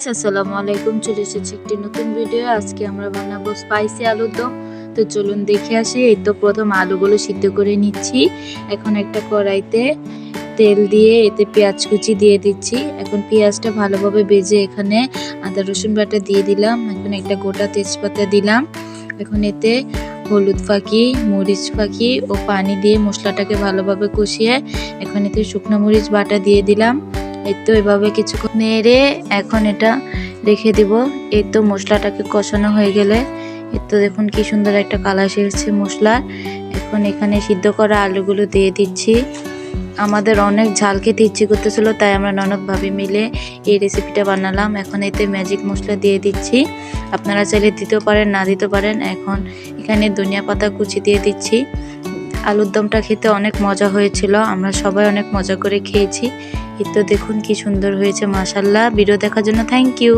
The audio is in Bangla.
আসসালামু আলাইকুম, চলে এসেছি একটি নতুন ভিডিও। আজকে আমরা বানাবো স্পাইসি আলুর দম। তো চলুন দেখে আসি। এই তো প্রথম আলুগুলো সিদ্ধ করে নিচ্ছি। এখন একটা কড়াইতে তেল দিয়ে এতে পেঁয়াজ কুচি দিয়ে দিচ্ছি। এখন পেঁয়াজটা ভালোভাবে ভেজে এখানে আদা রসুন বাটা দিয়ে দিলাম। এখন একটা গোটা তেজপাতা দিলাম। এখন এতে হলুদ ফাঁকি, মরিচ ফাঁকি ও পানি দিয়ে মশলাটাকে ভালোভাবে কষিয়ে এখন এতে শুকনো মরিচ বাটা দিয়ে দিলাম। এই তো এভাবে কিছুক্ষণ নেড়ে এখন এটা রেখে দিব। এই তো মশলাটাকে কষানো হয়ে গেলে এই তো দেখুন কি সুন্দর একটা কালার এসেছে মশলার। এখন এখানে সিদ্ধ করা আলুগুলো দিয়ে দিচ্ছি। আমাদের অনেক ঝাল খেতে ইচ্ছে করতেছিল, তাই আমরা ননদ ভাবি মিলে এই রেসিপিটা বানালাম। এখন এতে ম্যাজিক মশলা দিয়ে দিচ্ছি। আপনারা চাইলে দিতেও পারেন, না দিতে পারেন। এখন এখানে ধনিয়া পাতা কুচি দিয়ে দিচ্ছি। আলুর দমটা খেতে অনেক মজা হয়েছিল, আমরা সবাই অনেক মজা করে খেয়েছি। এই তো দেখুন কি সুন্দর হয়েছে, মাশাআল্লাহ। ভিডিও দেখার জন্য থ্যাংক ইউ।